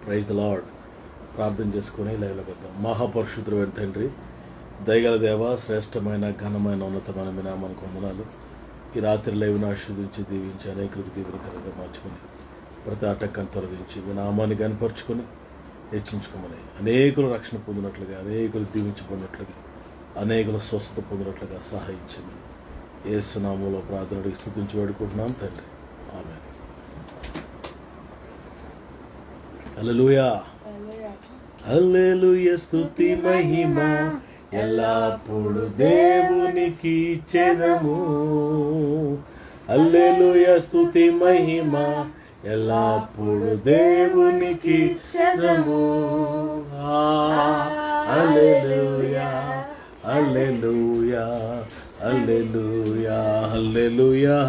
Praise the lord. ప్రార్థన చేసుకుని లైవ్లోకి వద్దాం. మహాపరిశుద్ధుడైన తండ్రి, దయగల దేవ, శ్రేష్టమైన ఘనమైన ఉన్నతమైన మీ నామానికి వందనాలు. ఈ రాత్రి లైవ్ను ఆశీర్వదించి దీవించి అనేకులకు దీవెనకరంగా మార్చుకొని ప్రతి ఆటంకాన్ని తొలగించి మీ నామాన్ని కనపరుచుకొని హెచ్చించుకోమని అనేకులు రక్షణ పొందినట్లుగా, అనేకులు దీవించబడినట్లుగా, అనేకులు స్వస్థత పొందినట్లుగా సహాయించమని యేసు నామములో ప్రార్థన స్తుతించి వేడుకుంటున్నాం తండ్రి. ఆమేన్. హల్లెలూయా, హల్లెలూయా. స్తుతి మహిమ ఎల్లప్పుడు దేవునికి ఇచ్చెదము. హల్లెలూయా, స్తుతి మహిమ ఎల్లప్పుడు దేవునికి ఇచ్చెదము. హల్లెలూయా, హల్లెలూయా, హల్లెలూయా, హల్లెలూయా,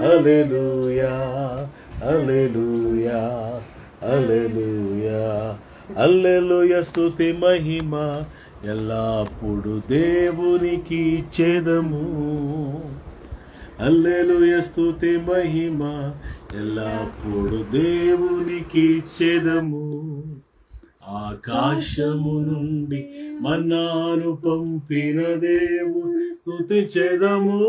హల్లెలూయా, హల్లెలూయా, హల్లెలూయా, హల్లెలూయా. స్తుతి మహిమ ఎల్లప్పుడు దేవునికి ఇచ్చెదము. హల్లెలూయా, స్తుతి మహిమ ఎల్లప్పుడు దేవునికి ఇచ్చెదము. ఆకాశము నుండి మన్నాను పంపిన దేవుని స్తుతించెదము.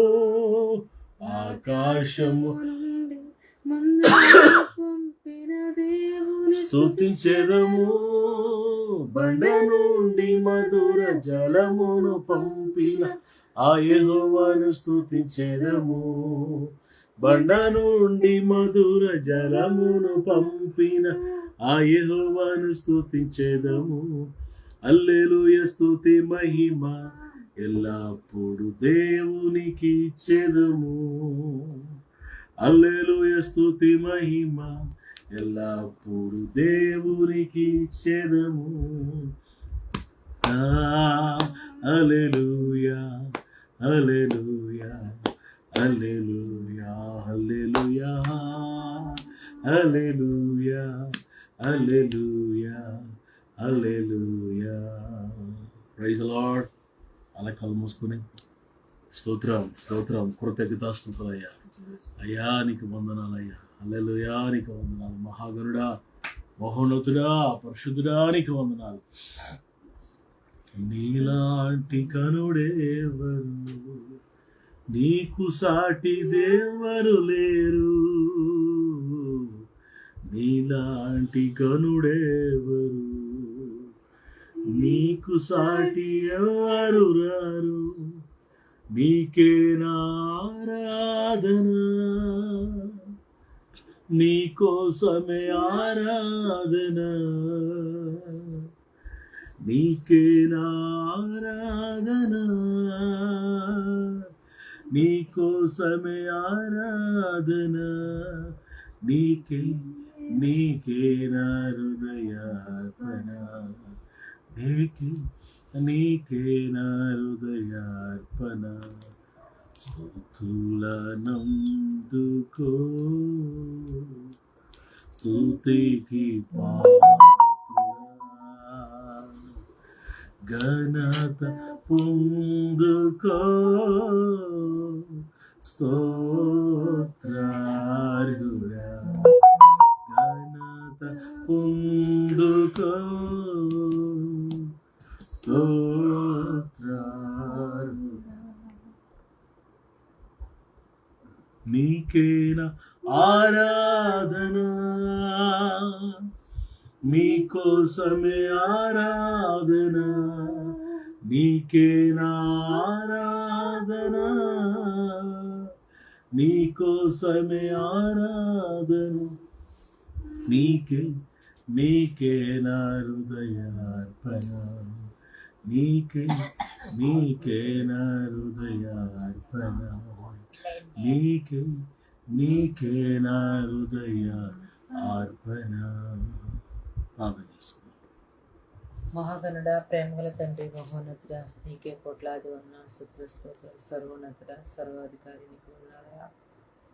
ఆకాశము నుండి మన్నాను పంపిన దేవుని స్తుతించెదము. బండ నుండి మధుర జలమును పంపిన ఆ యెహోవాను స్తుతించెదము. బండ నుండి మధుర జలమును పంపిన ఆ యెహోవాను స్తుతించెదము. హల్లెలూయా, స్తుతి మహిమ ఎల్లప్పుడు దేవునికి ఇచ్చెదము. హల్లెలూయా, స్తుతి మహిమ ఎల్లప్పుడు దేవునికి ఇచ్చెదము. హల్లెలూయా, హల్లెలూయా, హల్లెలూయా, హల్లెలూయా, హల్లెలూయా, హల్లెలూయా, హల్లెలూయా. Praise the lord. అలా కళ్ళు మూసుకుని స్తోత్రం, స్తోత్రం, కృతజ్ఞతాస్తుతులయ్యా. అయ్యా నీకు వందనాలయ్యా. హల్లెలూయా, నీకు వందనాలు. మహాగణుడా, మహోన్నతుడా, పరిశుద్ధుడా, నీకు వందనాలు. నీలాంటి కనుడేవరు, నీకు సాటి దేవరు లేరు. నీలాంటి కనుడేవరు, నీకు సాటి ఎవరు రారు. నీకే ఆరాధన, నీకోసమే ఆరాధన. నీకే ఆరాధన, నీకోసమే ఆరాధన. నీకే నీకే నా హృదయార్పణ. నీకే నీకే నా హృదయార్పణ. స్తుతులనందుకో, స్తుతికి ఘనత పొందుకో. స్తోత్రార్హుడా, ఘనత పొందుకో. స్తోత్రార్హుడా. నీకేన ఆరాధన, నీకోసమే ఆరాధన. నీకే ఆరాధన, నీకోసమే ఆరాధన. నీకే నీకే నా హృదయార్పణ. నీకే నీకే నా హృదయార్పణ. నీకే నీకే నా హృదయ అర్పణ. ప్రార్థన చేసుకుందాం. మహాగణుడ, ప్రేమగల తండ్రి, మహోన్నతుడ, నీకే కోట్లాది వందనాలు, స్తుతులు, సర్వోన్నతుడ, సర్వాధికారి నీకు వందనాలయ్యా.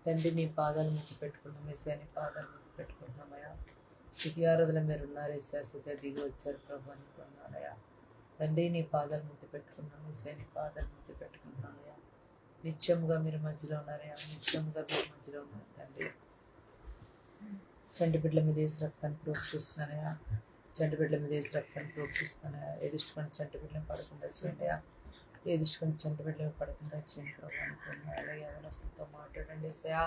తండ్రి, నీ పాదాలు ముక్కు పెట్టుకున్నాం. ఏసయ్యా, నీ పాదాలు ముక్కు పెట్టుకుంటున్నామయ్యా. స్థితి ఆరాధన మీరు ఉన్నారు ఏసయ్యా. స్థితి దిగి వచ్చారు ప్రభు, నీకు వందనాలయ్యా. తండ్రి, నీ పాదాలు ముక్కు పెట్టుకున్నాం. ఏసయ్యా, నీ పాదాలు ముక్కు పెట్టుకుంటున్నామయ్యా. నిత్యముగా మీరు మధ్యలో ఉన్నారయ్యా. నిత్యముగా మీరు మధ్యలో ఉన్నారు తండ్రి. చంటి బిడ్డల మీద వేసి రక్తాన్ని ప్రోక్షిస్తున్నానయా. చంటి బిడ్డల మీద వేసి రక్తాన్ని ప్రోక్షిస్తున్నాయా. ఏ దృష్టికొని చంటి బిడ్డలను పడకుండా చేయండి. ఏ దృష్టికొని చంటి బిడ్డలను పడకుండా చేయండి ప్రభావం. అలాగే యవనస్తులతో మాట్లాడండి ఏసయ్యా.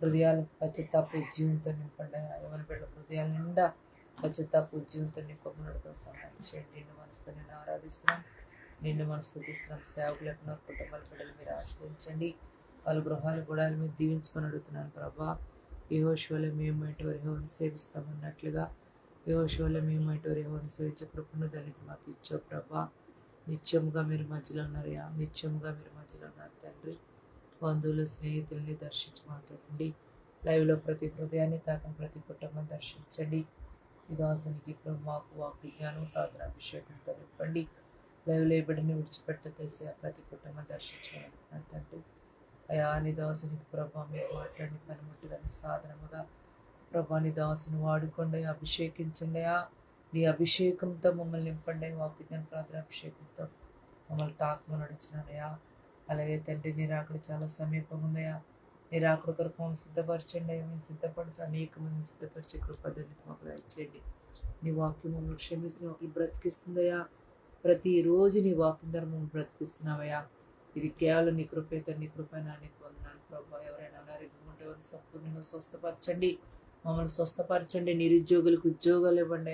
హృదయాలు పశ్చాత్తాప జీవంతో నింపండి. యవన బిడ్డల హృదయాల నిండా పశ్చాత్తాప జీవంతో నింపబడతో సహాయం చేయండి. నిన్ను మనసుతో నేను ఆరాధిస్తున్నాను, నిన్ను మనసుతో తీస్తున్నాం. సేవకులకు కుటుంబాల బిడ్డలు మీరు ఆశ్రయించండి. వాళ్ళ గృహాలు కూడా మీరు దీవించమని అడుగుతున్నాను ప్రభా. యెహోషువలో మేము ఎటువంటి యెహోవాను సేవిస్తామన్నట్లుగా యెహోషువలో మేము ఎటువంటి యెహోవాను సేవించే కృపను ధన్యత మాకు ఇచ్చావు ప్రభా. నిత్యముగా మీరు మధ్యలో ఉన్నారయ్యా, నిత్యముగా మీరు మధ్యలో ఉన్నారు తండ్రి. బంధువులు స్నేహితుల్ని దర్శించి మాట్లాడండి. లైవ్లో ప్రతి హృదయాన్ని తాకని ప్రతి కుటుంబం దర్శించండి. ఈ దాసునికి మాకు వాకు జ్ఞానం ప్రార్థన అభిషేకంతో నింపండి. లైవ్లో బిడ్డని విడిచిపెట్టేసి ప్రతి కుటుంబం దర్శించమని తండ్రి. అయా నీ దాసునికి ప్రభా మీరు మాట్లాడి పనిముట్టుగా సాధనముగా ప్రభా నీ దాసుని వాడుకోండి, అభిషేకించండి. నీ అభిషేకంతో మమ్మల్ని నింపండి. వాక్యజ్ఞాన ప్రార్థన అభిషేకంతో మమ్మల్ని తాకమని నడుచున్నానయా. అలాగే తండ్రి నీ రాకడ చాలా సమీపం ఉందయా. నీ రాకడ కొరకు మమ్మల్ని సిద్ధపరచండి. మేము సిద్ధపడుతూ అనేక మందిని సిద్ధపరిచే కృపదన్ని మాకు దయచేయండి. నీ వాక్యం మమ్మల్ని క్షమిస్తున్న ఒకరు బ్రతికిస్తుందయా. ప్రతిరోజు నీ వాక్యం ద్వారా మమ్మల్ని బ్రతికిస్తున్నావయ్యా. ఇది కేవలం నీ కృపేత, నీ కృపైన నీకు వందనాలు ప్రభా. ఎవరైనా అనారోగ్యం ఉంటే వారిని సంపూర్ణంగా స్వస్థపరచండి, మమ్మల్ని స్వస్థపరచండి. నిరుద్యోగులకు ఉద్యోగాలు ఇవ్వండి.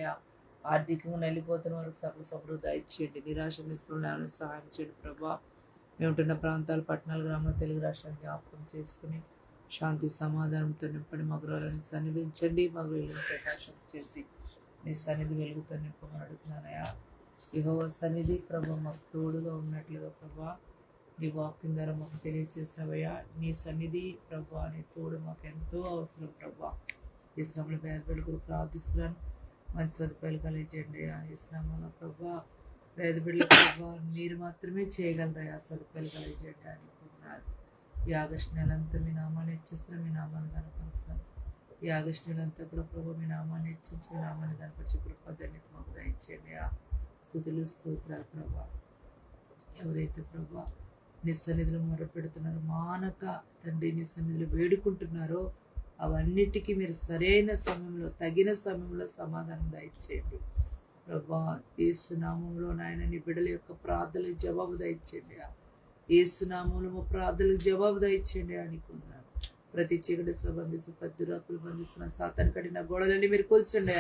ఆర్థికంగా నలిపోతున్న వారికి సకల సమృద్ధి దయచేయండి. నిరాశ నిస్పృహలను సహాయం చేయండి ప్రభా. మేము ఉంటున్న ప్రాంతాలు, పట్టణాలు, గ్రామాలు, తెలుగు రాష్ట్రాన్ని జ్ఞాపకం చేసుకుని శాంతి సమాధానంతో నింపండి. మా గృహాలను సన్నిధించండి. మా గృహాలను ప్రకాశం చేసి నీ సన్నిధి వెలుగుతో నింపమని అడుగుతున్నానయా. యెహోవా సన్నిధి ప్రభా మాకు తోడుగా ఉన్నట్లుగా ప్రభా నీ వాక్యం ద్వారా మాకు తెలియజేసావయ్యా. నీ సన్నిధి ప్రభా నీ తోడు మాకు ఎంతో అవసరం ప్రభా. ఈ శ్రమల పేదబిడ్డలు ప్రార్థిస్తున్నాను, మంచి సదుపాయాలు కలిగించండి. ఈ శ్రమలో ప్రభా పేదబిడ్డల ప్రభా మీరు మాత్రమే చేయగలరా. సదుపాయాలు కలిగించండి అని అనుకుంటున్నారు. ఈ ఆగస్టు నెలంతా మీ నామాన్ని హెచ్చిస్తున్నాను, మీ నామాన్ని కనపరుస్తాను. ఈ ఆగస్టు నెలంతా కూడా ప్రభా మీ నామాన్ని హెచ్చించి మీ నామాన్ని కనపరిచే కృప ధన్యత మాకు దయచేయండి. స్థుతులు స్తోత్రాలు ప్రభా. ఎవరైతే ప్రభా నీ సన్నిధిలో మొరపెడుతున్నారో, మానక తండ్రి నీ సన్నిధిలో వేడుకుంటున్నారో అవన్నిటికీ మీరు సరైన సమయంలో, తగిన సమయంలో సమాధానం దయచేయండి ప్రభా. యేసు నామములో నాయన నీ బిడ్డల యొక్క ప్రార్థనలకు జవాబు దయచేయండి. యేసు నామములో మా ప్రార్థనలకు జవాబు దయచేయండి అని కొంటున్నాను. ప్రతి చీకటిలో బంధిస్తున్న, ప్రతి దురాత్మలు బంధిస్తున్న సాతాను కట్టిన గోడలన్నీ మీరు కూల్చండి.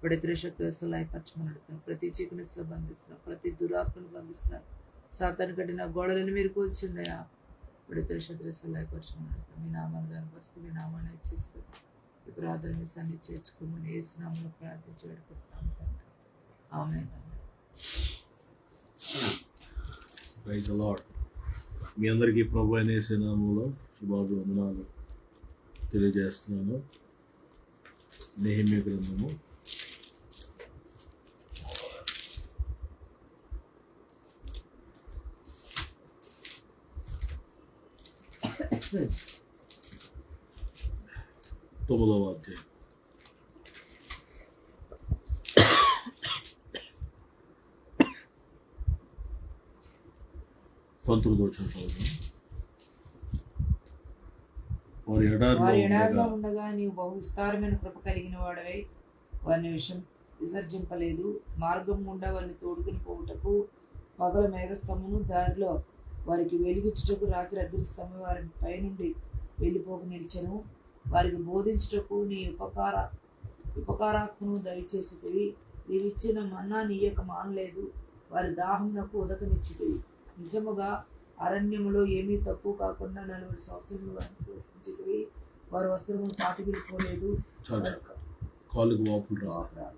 ఇప్పుడు శక్తులు లయపరచమని అడుగుతున్నాను. ప్రతి చీకటిలో బంధిస్తున్న, ప్రతి దురాత్మలు బంధిస్తున్న సాతాను కట్టిన గోడలని మీరు కూల్చండి. ఇప్పుడు శత్రులు లయపరచమని అడుగుతాను. మీ నామాన్ని కనపరుస్తూ మీ నామాన్ని హెచ్చిస్తూ ఈ ప్రార్థన మీ సన్నిధి చేర్చుకోమని యేసు నామములో ప్రార్థించి వేడుకుంటున్నాను తండ్రి. ఆమేన్. Praise the lord. మీ అందరికీ ప్రభు అయిన యేసు నామములో శుభాభివందనాలు తెలియజేస్తున్నాను. నెహెమ్యా గ్రంథము 9వ అధ్యాయం. వారి ఎడారిలో ఉండగా నీవు బహు విస్తారమైన కృప కలిగిన వాడవై వారిని విసర్జింపలేదు. మార్గం గుండా వారిని తోడుకుని పోవుటకు పగల మేఘస్తంభము, దారిలో వారికి వెలిగించుటకు రాత్రి అగ్నిస్తంభం వారి పైనుండి వెళ్ళిపోక నిలిచెను. వారికి బోధించుటకు నీ ఉపకారాత్మను దయచేసితివి. నీవిచ్చిన మన్నా నీయక మానలేదు. వారి దాహమునకు ఉదకనిచ్చితివి. నిజముగా అరణ్యములో ఏమీ తక్కువ కాకుండా 40 సంవత్సరములు అనుభవించితివి. వారి వస్త్రములు పాటికిపోలేదు. కాళ్ళకు వాపులు రాదు.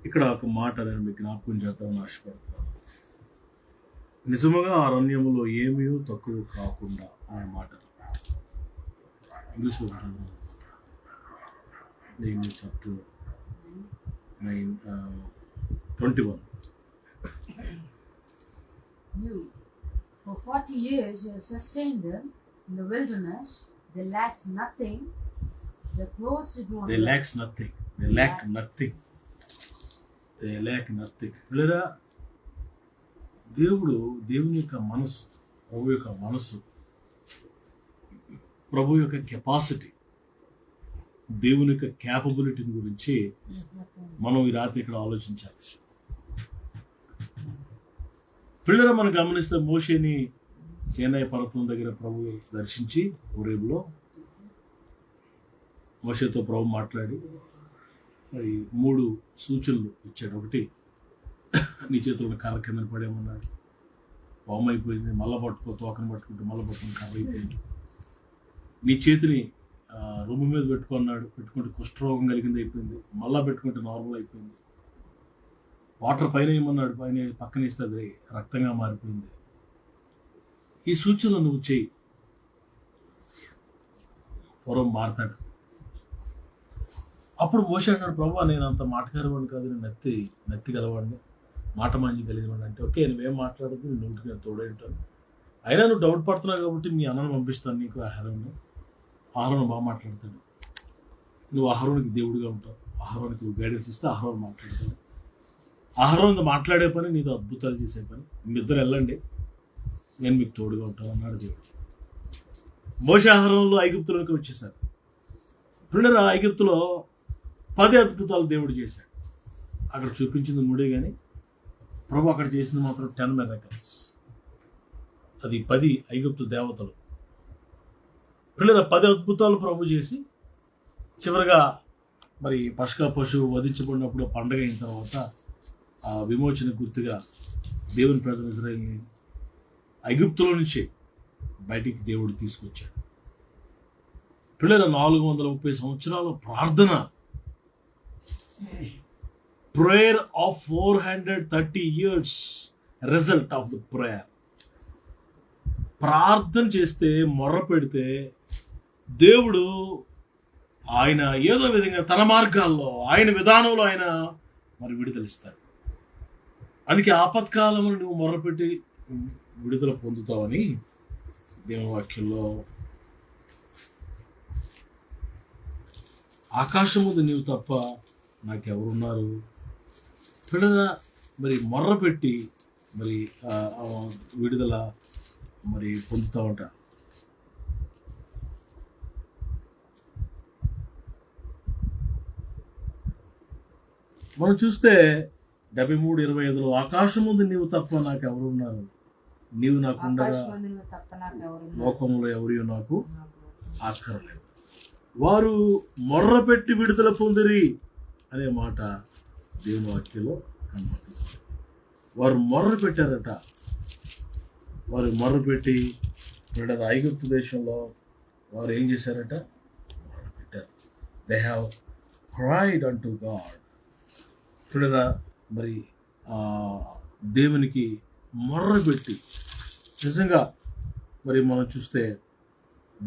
ఇక్కడ ఒక మాట నేను మీకు జ్ఞాపకం చేద్దామని ఆశపడుతున్నాను. నిజముగా అరణ్యములో ఏమీ తక్కువ కాకుండా అనే మాట ఇంగ్లీష్లో ఉంటాను. Chapter 21. You, for 40 years you have sustained them in the wilderness. They lacked nothing. Their clothes did not They lacked nothing. They lacked nothing. They lacked nothing. లేదా దేవుని యొక్క మనసు, ప్రభు యొక్క మనసు, ప్రభు యొక్క కెపాసిటీ దేవుని యొక్క క్యాపబిలిటీని గురించి మనం ఈ రాత్రి ఇక్కడ ఆలోచించాలి. పిల్లలు మనం గమనిస్తే మోషేని సీనాయి పర్వతం దగ్గర ప్రభు దర్శించి హోరేబులో మోషేతో ప్రభు మాట్లాడి మరి 3 సూచనలు ఇచ్చాడు. ఒకటి, నీ చేతుల్లో కర్ర కింద పడేమన్నాడు. పాము అయిపోయింది. మళ్ళా పట్టుకో, తోకను పట్టుకుంటూ మళ్ళీ పట్టుకుని కర్ర అయిపోయింది. నీ చేతిని రొమ్ము మీద పెట్టుకున్నాడు. పెట్టుకుంటే కుష్ఠరోగం కలిగింది, అయిపోయింది. మళ్ళా పెట్టుకుంటే నార్మల్ అయిపోయింది. వాటర్ పైన ఏమన్నాడు, పైన పక్కన ఇస్తే అది రక్తంగా మారిపోయింది. ఈ సూచనలు నువ్వు చెయ్యి, పొరం మారతాడు. అప్పుడు మోషే అన్నాడు, ప్రభా నేను అంత మాటకారవాడిని కాదు, నేను నెత్తి గలవాడిని, మాట మాంజి కలిగిన అంటే. ఓకే, నువ్వేం మాట్లాడదు, నేను నోటికి నేను తోడై ఉంటాను. అయినా నువ్వు డౌట్ పడుతున్నావు కాబట్టి మీ అన్నను పంపిస్తాను నీకు ఆహారాన్ని. ఆహారం బాగా మాట్లాడతాడు. నువ్వు ఆహారానికి దేవుడిగా ఉంటావు. ఆహారానికి గైడెన్స్ ఇస్తే ఆహారం మాట్లాడతాడు. ఆహారంతో మాట్లాడే పని, నీతో అద్భుతాలు చేసే పని. మీ ఇద్దరు వెళ్ళండి, నేను మీకు తోడుగా ఉంటాను అన్నాడు దేవుడు. మోషే ఆహారంలో ఐగుప్తులోకి వచ్చేసారు. పిల్లలు ఐగుప్తులో 10 అద్భుతాలు దేవుడు చేశాడు. అక్కడ చూపించింది 3 కానీ ప్రభు అక్కడ చేసింది మాత్రం 10 మిరకల్స్. అది 10 ఐగుప్తు దేవతలు. పిల్లల 10 అద్భుతాలు ప్రభు చేసి చివరిగా మరి పస్కా పశువు వధించబడినప్పుడు పండగ అయిన తర్వాత ఆ విమోచన గుర్తుగా దేవుని ప్రజలు ఇజ్రాయేల్ని ఐగుప్తులో నుంచి బయటికి దేవుడు తీసుకొచ్చాడు. పిల్లల 430 సంవత్సరాల ప్రార్థన, prayer of 430 years, result of the prayer. ప్రార్థన చేస్తే, మొర్ర పెడితే దేవుడు ఆయన ఏదో విధంగా తన మార్గాల్లో, ఆయన విధానంలో ఆయన మరి విడుదలిస్తాడు. అందుకే ఆపత్కాలంలో నువ్వు మొర్రపెట్టి విడుదల పొందుతావని దేవుని వాక్యంలో, ఆకాశం ముందు నీవు తప్ప నాకెవరున్నారు. పిల్లల మరి మొర్ర పెట్టి మరి విడుదల మరి పొందుతామంట. మనం చూస్తే 73:25 ఆకాశం ముందు నీవు తప్ప నాకు ఎవరున్నారు, నీవు నాకు ఉండగా లోకంలో ఎవరియో నాకు ఆస్కారలేదు. వారు మొర్ర పెట్టి విడుదల పొందిరి అనే మాట దేవుని వాక్యంలో కనబడుతుంది. వారు మొర్ర పెట్టారట. వారు మొర్ర పెట్టి ఐగుప్తు దేశంలో వారు ఏం చేశారట, మొర్ర పెట్టారు. They have cried unto God. చూడరా మరి దేవునికి మొర్ర పెట్టి, నిజంగా మరి మనం చూస్తే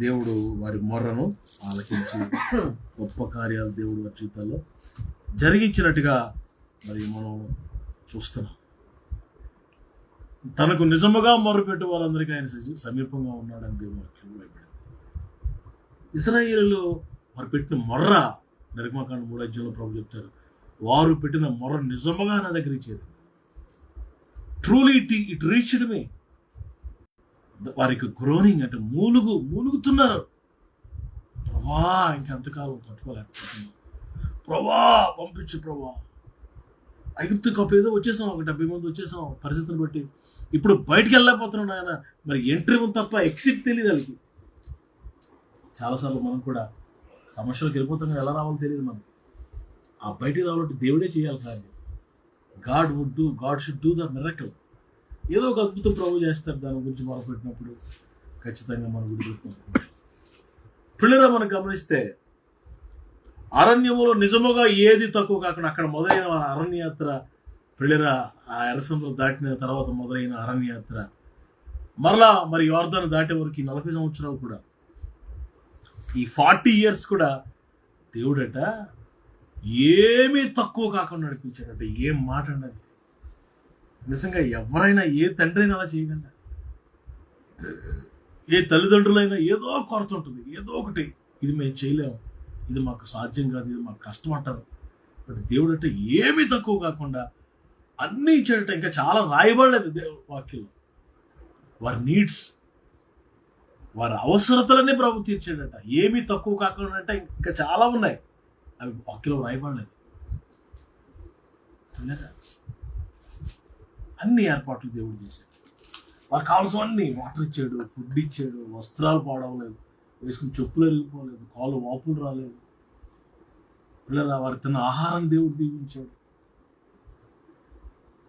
దేవుడు వారి మొర్రను ఆలకించి గొప్ప కార్యాలు దేవుడు వారి జీవితాల్లో జరిగించినట్టుగా మరి మనం చూస్తున్నాం. తనకు నిజముగా మొర్రపెట్టే వాళ్ళందరికీ ఆయన సమీపంగా ఉన్నాడని దేవుడు వాక్యంలో భయపడింది. ఇశ్రాయేలులో వారు పెట్టిన మొర్ర, నిర్గమకాండం 3 ప్రభు చెప్తారు, వారు పెట్టిన మొర్ర నిజముగా నా దగ్గర ఇచ్చేది. ట్రూలీ ఇట్ రీచ్డ్ మీ. వారికి గ్రోనింగ్ అంటే మూలుగుతున్నారు. ప్రభా ఇంకెంతకాలం తట్టుకోలేకపోతున్నాం, ప్రభా పంపించు ప్రభా. ఐగుప్తు కప్పు ఏదో వచ్చేసాం, ఒక 70 మంది వచ్చేసాం పరిస్థితిని బట్టి. ఇప్పుడు బయటికి వెళ్ళలేకపోతున్నాడు ఆయన. మరి ఎంట్రీ ఉంది తప్ప ఎగ్జిట్ తెలియదు వాళ్ళకి. చాలాసార్లు మనం కూడా సమస్యలకు వెళ్ళిపోతున్నాం, ఎలా రావాలో తెలియదు మనకి. ఆ బయటికి రావాలంటే దేవుడే చేయాలి. కానీ God should do the miracle. ఏదో ఒక అద్భుతం ప్రభు చేస్తారు. దాని గురించి మొదలుపెట్టినప్పుడు ఖచ్చితంగా మనం విడిపోతున్నాం. పిల్లరా మనం గమనిస్తే అరణ్యములో నిజముగా ఏది తక్కువ కాకుండా అక్కడ మొదలైన అరణ్యయాత్ర, పిల్లరా ఆ ఎర్రసముద్రం దాటిన తర్వాత మొదలైన అరణ్యయాత్ర, మరలా మరి యోర్దాను దాటే వరకు 40 సంవత్సరాలు కూడా, ఈ 40 years కూడా దేవుడట ఏమీ తక్కువ కాకుండా నడిపించాడట. ఏం మాట అన్నది. నిజంగా ఎవరైనా, ఏ తండ్రి అయినా అలా చేయగలరా? ఏ తల్లిదండ్రులైనా ఏదో కొరత ఉంటుంది, ఏదో ఒకటి, ఇది మేము చేయలేము, ఇది మాకు సాధ్యం కాదు, ఇది మాకు కష్టం అంటారు. బట్ దేవుడు అంటే ఏమీ తక్కువ కాకుండా అన్నీ ఇచ్చాడట. ఇంకా చాలా రాయబడలేదు దేవుడు వాక్యంలో. వారి నీడ్స్ వారి అవసరతలన్నీ ప్రభు తీర్చాడట. ఏమీ తక్కువ కాకుండా అంటే ఇంకా చాలా ఉన్నాయి, అవి వాక్యంలో రాయబడలేదు. అన్ని ఏర్పాట్లు దేవుడు చేశాడు. వారికి కావాల్సినవన్నీ వాటర్ ఇచ్చాడు, ఫుడ్ ఇచ్చాడు, వస్త్రాలు పాడవలేదు, వేసుకుని చెప్పులు ఎరిగిపోలేదు, కాళ్ళు వాపులు రాలేదు. పిల్లల వారి తిన్న ఆహారం దేవుడు దీవించాడు.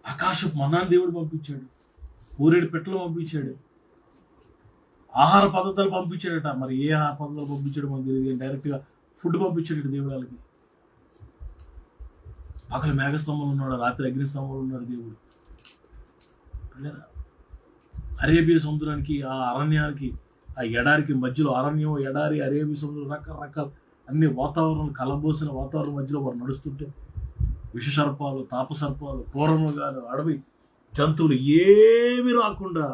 ఆకాశపు మన్నాన్ని దేవుడు పంపించాడు, ఊరేడు పెట్టలు పంపించాడు, ఆహార పద్ధతులు పంపించాడట. మరి ఏ ఆహార పద్ధతులు పంపించాడు మనకు తెలియదు, డైరెక్ట్గా ఫుడ్ పంపించాడు దేవుడు వాళ్ళకి. పగలు మేఘస్తంభంలో ఉన్నాడు, రాత్రి అగ్నిస్తంభంలో ఉన్నాడు దేవుడు. అరేబియా సముద్రానికి, ఆ అరణ్యానికి, ఆ ఎడారికి మధ్యలో, అరణ్యం, ఎడారి, అరేబియా సముద్రం, రకరకాల అన్ని వాతావరణం కలబోసిన వాతావరణం మధ్యలో వారు నడుస్తుంటే విషసర్పాలు, తాపసర్పాలు, క్రూరమృగాలు, అడవి జంతువులు ఏమి రాకుండా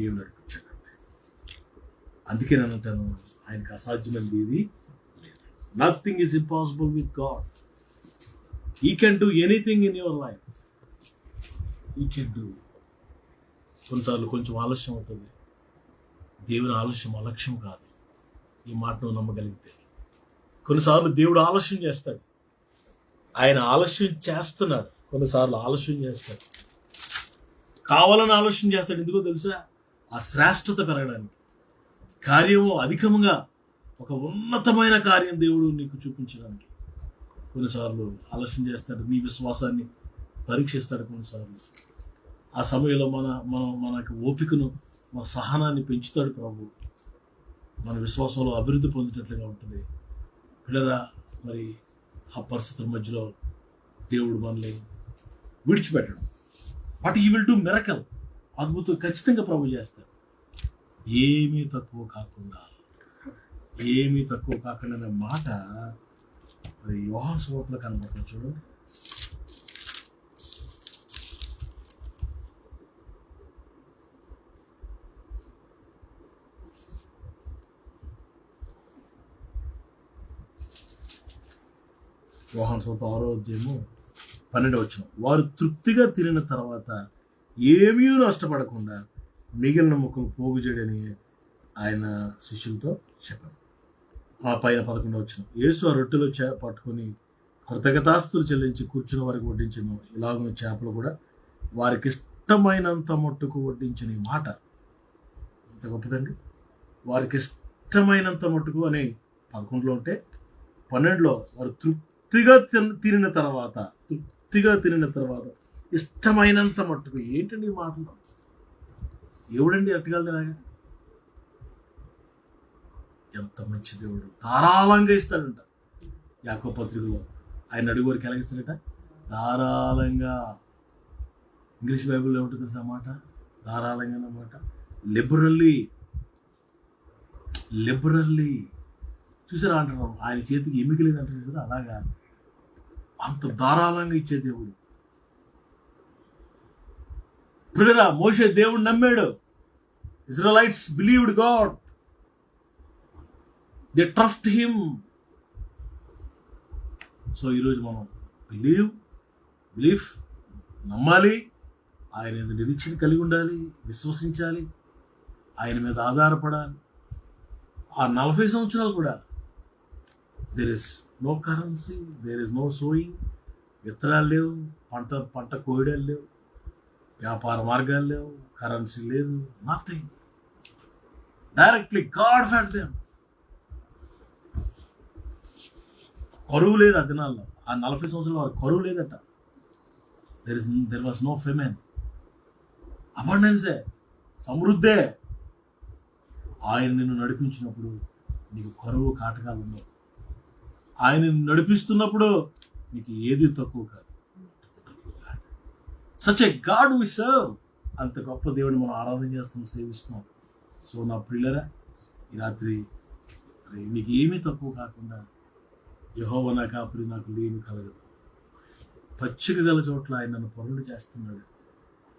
ఏమి నడిపించాడండి. అందుకే నేను అంటాను, ఆయనకు అసాధ్యమైనది ఏది లేదు. Nothing is impossible with God. He can do anything in your life. He can do. కొన్నిసార్లు కొంచెం ఆలస్యం అవుతుంది. దేవుని ఆలస్యం అలక్ష్యం కాదు. ఈ మాట నువ్వు నమ్మగలిగితే. కొన్నిసార్లు దేవుడు ఆలస్యం చేస్తాడు. ఆయన ఆలస్యం చేస్తున్నాడు, కొన్నిసార్లు ఆలస్యం చేస్తాడు, కావాలని ఆలస్యం చేస్తాడు. ఎందుకో తెలుసా? ఆ శ్రేష్టత పెరగడానికి, కార్యము అధికంగా, ఒక ఉన్నతమైన కార్యం దేవుడు నీకు చూపించడానికి కొన్నిసార్లు ఆలస్యం చేస్తాడు. నీ విశ్వాసాన్ని పరీక్షిస్తాడు కొన్నిసార్లు. ఆ సమయంలో మనకు ఓపికను, మన సహనాన్ని పెంచుతాడు ప్రభు. మన విశ్వాసంలో అభివృద్ధి పొందేటట్లుగా ఉంటుంది. పిల్లరా, మరి ఆ పరిస్థితుల మధ్యలో దేవుడు మనల్ని విడిచిపెట్టడం. బట్ ఈ విల్ డూ మిరకల్. అద్భుతం ఖచ్చితంగా ప్రభు చేస్తాడు. ఏమీ తక్కువ కాకుండా, ఏమీ తక్కువ కాకుండా అనే మాట మరి యోహాను సువార్తలో కనబడుతుంది. చూడండి, యోహాను సువార్త 6వ అధ్యాయము 12వ వచనం. వారు తృప్తిగా తినిన తర్వాత ఏమీ నష్టపడకుండా మిగిలిన ముక్కలు పోగు చేయడని ఆయన శిష్యులతో చెప్పారు. ఆ పైన 11వ వచనం. యేసు ఆ రొట్టెలు పట్టుకొని కృతజ్ఞతాస్తులు చెల్లించి కూర్చున్న వారికి వడ్డించను. ఇలాగ చేపలు కూడా వారికి ఇష్టమైనంత మట్టుకు వడ్డించిన. ఈ మాట ఎంత గొప్పదండి. వారికి ఇష్టమైనంత మట్టుకు అని 11లో ఉంటే 12లో వారు తృప్తిగా తినిన తర్వాత ఇష్టమైనంత మట్టుకు. ఏంటండి ఈ మాటలు? ఎవడండి అట్టగలలాగా? ఎంత మంచి దేవుడు, ధారాళంగా ఇస్తాడంట. యాకోబు పత్రికలో ఆయన అడుగు వరకు ఎలా ఇస్తాడట? ధారాళంగా. ఇంగ్లీష్ బైబిల్లో ఏముంటుంది తెలుసా మాట? ధారాళంగా అన్నమాట. లిబరల్లీ చూసారా అంటున్నాం. ఆయన చేతికి ఎమిక లేదంటారు చూసారా, అలాగా అంత ధారాళంగా ఇచ్చే దేవుడు. ప్రియులారా, మోషే దేవుడు నమ్మాడు. Israelites believed God, they trust him. So ఈరోజు మనం బిలీఫ్ నమ్మాలి, ఆయన మీద నిరీక్షణ కలిగి ఉండాలి, విశ్వసించాలి, ఆయన మీద ఆధారపడాలి. ఆ 40 సంవత్సరాలు కూడా there is no currency, there is no sowing. విత్తనాలు లేవు, పంట కోయడాలు లేవు, వ్యాపార మార్గాలు లేవు, కరెన్సీ లేదు, nothing. Directly God fed them. కరువు లేదు ఆ దినాల్లో. ఆ 40 సంవత్సరాలు వారు కరువు లేదట. There was no famine. అబండెన్సే, సమృద్ధే. ఆయన నిన్ను నడిపించినప్పుడు నీకు కరువు కాటకాలు ఉండవు. ఆయన నిన్ను నడిపిస్తున్నప్పుడు నీకు ఏది తక్కువ కాదు. Such a god we serve. అంత గొప్ప దేవుడిని మనం ఆరాధన చేస్తాం, సేవిస్తాం. సో నా ప్రియులరా, ఈ రాత్రి నీకు ఏమీ తక్కువ కాకుండా యెహోవా నా కాపరి, నాకు లేమి కలగదు. పచ్చిక గల చోట్ల ఆయన నన్ను పరులు చేస్తున్నాడు.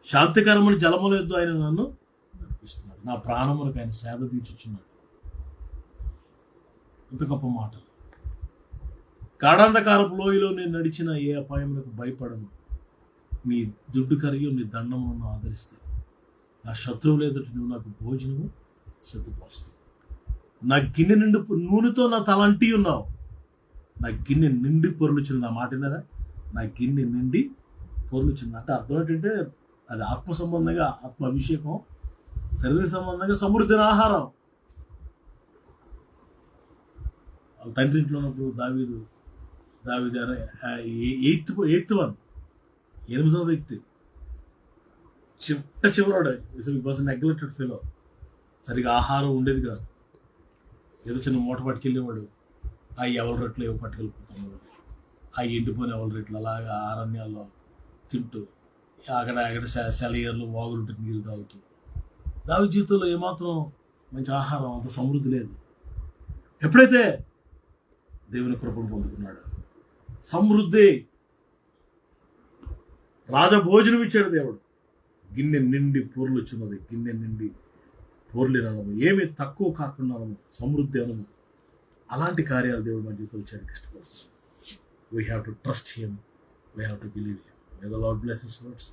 శాంతికరమైన జలముల యొద్ద ఆయన నన్ను నడిపిస్తున్నాడు. నా ప్రాణములకు ఆయన సేద తీర్చుచున్నాడు. ఎంత గొప్ప మాటలు. గాఢాంధకారపు లోయలో నేను నడిచిన ఏ అపాయములకు భయపడను. నీ దుడ్డు కరిగి నీ దండములను ఆదరిస్తాయి. నా శత్రువులు ఎదుట నువ్వు నాకు భోజనము సిద్ధపరుస్తావు. నా గిన్నె నిండి నూనెతో నా తల అంటి ఉన్నావు. నా గిన్నె నిండి పొర్లుచుంది. నా మాట విన్నారా? నా గిన్నె నిండి పొర్లుచుంది అంటే అర్థం ఏంటంటే అది ఆత్మ సంబంధంగా ఆత్మ అభిషేకం, శరీర సంబంధంగా సమృద్ధి ఆహారం. వాళ్ళ తండ్రి ఇంట్లో ఉన్నప్పుడు దావీదు ఎయిత్ వన్, 8వ వ్యక్తి, చివరాడు. Was neglected fellow. సరిగా ఆహారం ఉండేది కాదు. ఏదో చిన్న మూట పట్టుకెళ్ళేవాడు. ఆ ఎవల రొట్లు ఏవో పట్టుకెళ్ళిపోతున్నాడు. ఆ ఎండిపోయిన ఎవల రొట్లు అలాగా అరణ్యాల్లో తింటూ అక్కడ సెలయర్లు వాగులుంటే నీళ్ళు తాగుతూ. దావీదు జీవితంలో ఏమాత్రం మంచి ఆహారం, అంత సమృద్ధి లేదు. ఎప్పుడైతే దేవుని కృపను పొందుకున్నాడు, సమృద్ధి, రాజభోజనం ఇచ్చాడు దేవుడు. గిన్నె నిండి పొర్లుచున్నది, గిన్నె నిండి పొర్లినము, ఏమీ తక్కువ కాకుండా సమృద్ధి అనము. అలాంటి కార్యాలు దేవుడు మన జీవితంలో చేయడానికి ఇష్టపడుతున్నాడు. We have to trust him, we have to believe him. May the lord bless his words.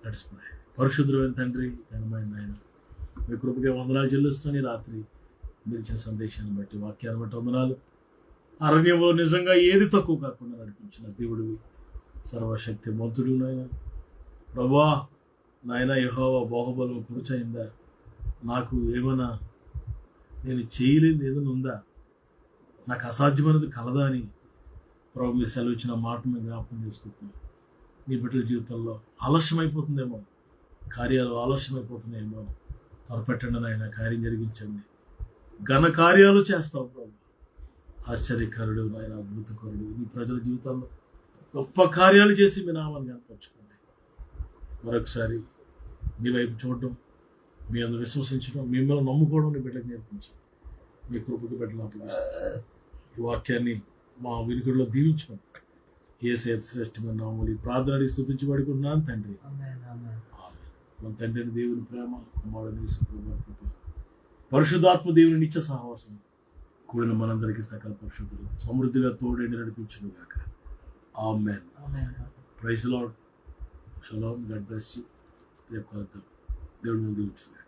Let's pray. పరిశుద్ధుడైన తండ్రి, ఘనమైన ఆయన, మీ కృపకే వందనాలు చెల్లిస్తున్నాను. ఈ రాత్రి మీరు ఇచ్చిన సందేశాన్ని బట్టి, వాక్యాన్ని బట్టి వందనాలు. అరణ్యంలో నిజంగా ఏది తక్కువ కాకుండా నడిపించిన దేవుడివి, సర్వశక్తి మంతుడు నాయన. ప్రభా నాయన, యెహోవా బాహుబలం కురుచైందా? నాకు ఏమైనా నేను చేయలేనిది ఏదైనా ఉందా? నాకు అసాధ్యమైనది కలదా అని ప్రభు మీరు సెలవు ఇచ్చిన మాట మీద జ్ఞాపకం చేసుకుంటున్నాను. నీ బిడ్డల జీవితంలో ఆలస్యమైపోతుందేమో, కార్యాలు ఆలస్యమైపోతున్నాయేమో, త్వరపెట్టండి నాయన, కార్యం జరిగించండి. ఘన కార్యాలు చేస్తావు ప్రభు. ఆశ్చర్యకరుడు నాయన, అద్భుతకరుడు. నీ ప్రజల జీవితాల్లో గొప్ప కార్యాలు చేసి మీ నామాన్ని కనపరచుకోండి. మరొకసారి నీ వైపు చూడడం, మీ అందరూ విశ్వసించడం, మిమ్మల్ని నమ్ముకోవడం నీ బిడ్డలకు నేర్పించి మీ కృపకు బిడ్డలు అప్పగిస్తాను. ఈ వాక్యాన్ని మా వినికిడిలో దీవించడం యేసయ్య శ్రేష్టమైన నామములో ఈ ప్రార్థన అడిగి స్తుతించి పడుకుంటున్నాను తండ్రి. మన తండ్రిని దేవుని ప్రేమ, కుమారుని యేసు ప్రభువు కృప, పరిశుద్ధాత్మ దేవుని నిత్య సహవాసం కూడిన మనందరికీ సకల పరిశుద్ధులు సమృద్ధిగా తోడేండి నడిపించును గాక. ఆమేన్. Praise the lord. షలోమ్. God bless you. రేపు కలుద్దాం. దేవుడి ముందు దీవించును గాక.